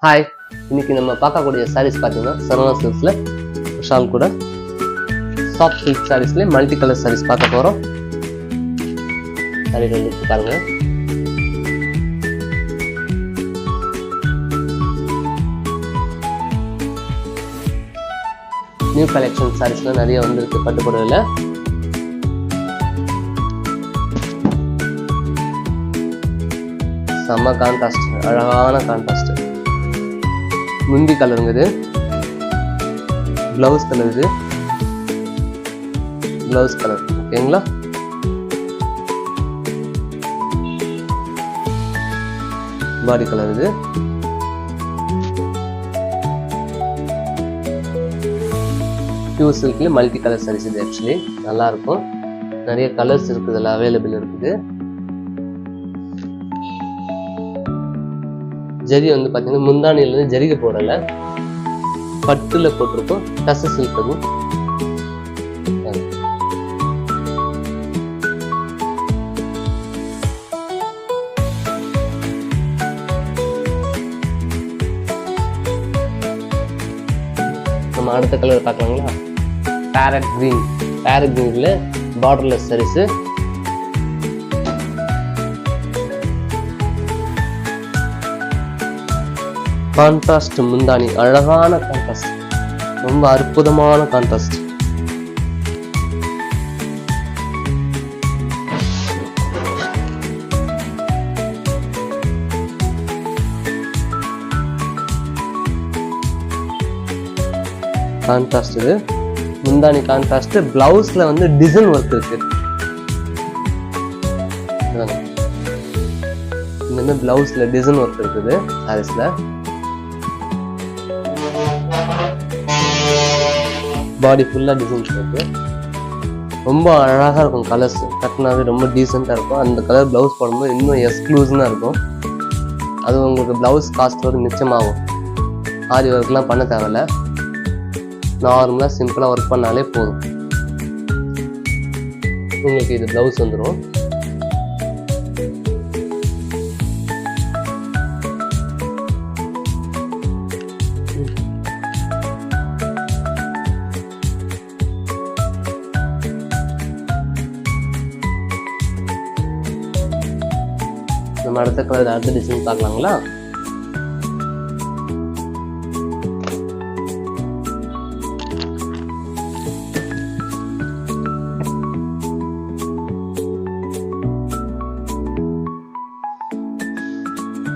Hi, இன்னைக்கு நம்ம பார்க்கக்கூடிய சாரீஸ் பார்த்தீங்கன்னா சரவணா சில்க்ஸில் ஷால் கூட சாஃப்ட் சில்க் சாரீஸ்லேயே மல்டி கலர் சாரீஸ் பார்க்க போகிறோம். சாரீ எடுத்து பாருங்க. நியூ கலெக்ஷன் சாரீஸ்லாம் நிறைய வந்துருக்கு பட்டுப்புடவையில். செம்ம கான்ட்ராஸ்ட், அழகான கான்ட்ராஸ்ட். முந்தி கலருங்க இது, பிளவுஸ் கலர் இது, பிளவுஸ் கலர் ஓகேங்களா. பாடி கலர் இது, பியூர் சில்க்ல மல்டி கலர் சாரீஸ் இது. ஆக்சுவலி நல்லா இருக்கும், நிறைய கலர்ஸ் இருக்குது, எல்லாம் அவைலபிள் இருக்குது. ஜரி வந்து பார்த்தீங்கன்னா முந்தானியில இருந்து ஜரிகை போடலை, பட்டுல போட்டிருக்கோம். டச சில்க் அதுவும். நம்ம அடுத்த கலர் பார்க்கலாங்களா. Parrot green. பேரட் கிரீன்ல பார்டர்லெஸ் சாரீஸ். கான்ட்ராஸ்ட் முந்தானி, அழகான கான்ட்ராஸ்ட், ரொம்ப அற்புதமான கான்ட்ராஸ்ட். கான்ட்ராஸ்ட் இது முந்தானி கான்ட்ராஸ்ட். பிளவுஸ்ல வந்து டிசைன் ஒர்க் இருக்கு. இந்த பிளவுஸ்ல டிசைன் ஒர்க் இருக்குது சாரீஸ்ல. பாடி ஃபுல்லாக டிசைன்ஸ் இருக்கு, ரொம்ப அழகாக இருக்கும். கலர்ஸ் கட்டினாவே ரொம்ப டீசெண்டாக இருக்கும். அந்த கலர் ப்ளவுஸ் போடும்போது இன்னும் எக்ஸ்க்ளூசிவாக இருக்கும். அது உங்களுக்கு ப்ளவுஸ் காஸ்ட் ஒரு மிச்சமாகும். ஆரி ஒர்க்லாம் பண்ண தேவையில்ல, நார்மலாக சிம்பிளாக ஒர்க் பண்ணாலே போதும். உங்களுக்கு இது ப்ளவுஸ் வந்துடும். நம்ம அடுத்த கலர் அடுத்த டிசைன் பார்க்கலாங்களா.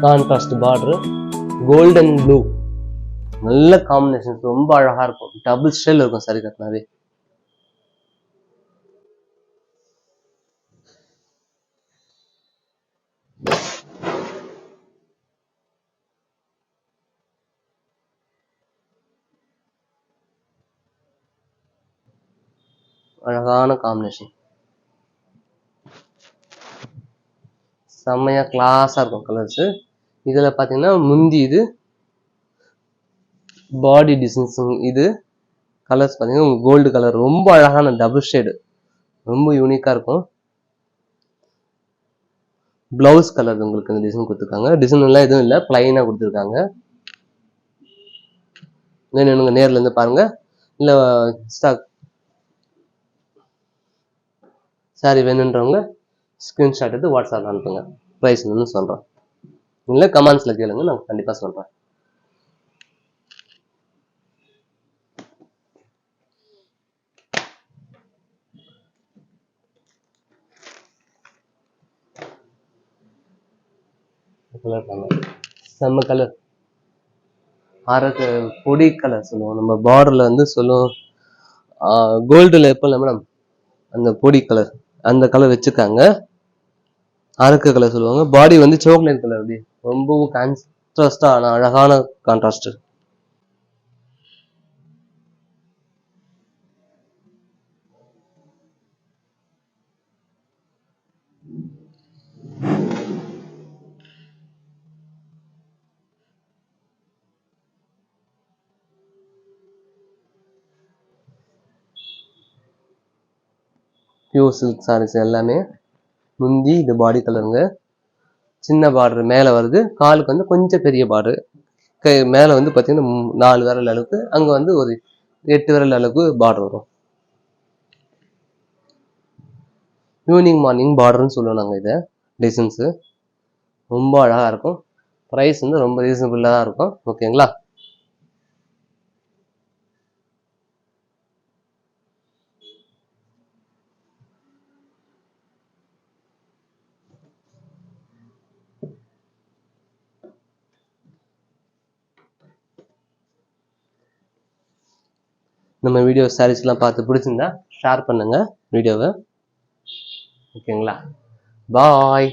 கான்ட்ராஸ்ட் பார்டர், கோல்டன் ப்ளூ, நல்ல காம்பினேஷன், ரொம்ப அழகா இருக்கும். டபுள் ஸ்டைல் இருக்கும் சரி கட்டினாவே. அழகான காம்பினேஷன், செம்மையா கிளாஸா இருக்கும் கலர்ஸ். இதுல பாத்தீங்கன்னா முந்தி இது, பாடி டிசைன்ஸ் இது. கலர்ஸ் பாத்தீங்கன்னா கோல்டு கலர், ரொம்ப அழகான டபுள் ஷேடு, ரொம்ப யூனிக்கா இருக்கும். பிளவுஸ் கலர் உங்களுக்கு இந்த டிசைன் கொடுத்துருக்காங்க. டிசைன் எல்லாம் எதுவும் இல்லை, பிளைனா கொடுத்துருக்காங்க. வேணுங்க நேர்ல இருந்து பாருங்க, இல்ல ஸ்டாக் சாரி வேணுன்றவங்க ஸ்கிரீன்ஷாட் எடுத்து வாட்ஸ்அப்ல அனுப்புங்க. ப்ரைஸ் என்னன்னு சொல்றேன், இல்லை கமெண்ட்ஸ்ல கேளுங்க, நான் கண்டிப்பா சொல்றேன். செம்ம கலர், அரக்கு பொடி கலர் சொல்லுவோம் நம்ம. பார்டர்ல வந்து சொல்லுவோம் கோல்டுல எப்ப இல்லை மேடம், அந்த பொடி கலர் அந்த கலர் வச்சிருக்காங்க. அரக்கு கலர் சொல்லுவாங்க. பாடி வந்து சாக்லேட் கலர், அப்படி ரொம்பவும் கான்ட்ராஸ்டா அழகான கான்ட்ராஸ்ட். பியூர் சில்க் சாரீஸ் எல்லாமே. முந்தி இது பாடி கலருங்க, சின்ன பார்டர் மேலே வருது, காலுக்கு வந்து கொஞ்சம் பெரிய பார்டர். மேலே வந்து பார்த்தீங்கன்னா 4 விரல் அளவுக்கு, அங்கே வந்து ஒரு 8 விரல் அளவுக்கு பார்டர் வரும். ஈவினிங் மார்னிங் பார்டர்னு சொல்லுவோம் நாங்கள் இதை. டிசைன்ஸு ரொம்ப அழகாக இருக்கும். ப்ரைஸ் வந்து ரொம்ப ரீசனபிளாக தான் இருக்கும். ஓகேங்களா? நம்ம வீடியோ சாரீஸ்லாம் பார்த்து பிடிச்சிருந்தா ஷேர் பண்ணுங்க வீடியோவை. ஓகேங்களா? பாய்.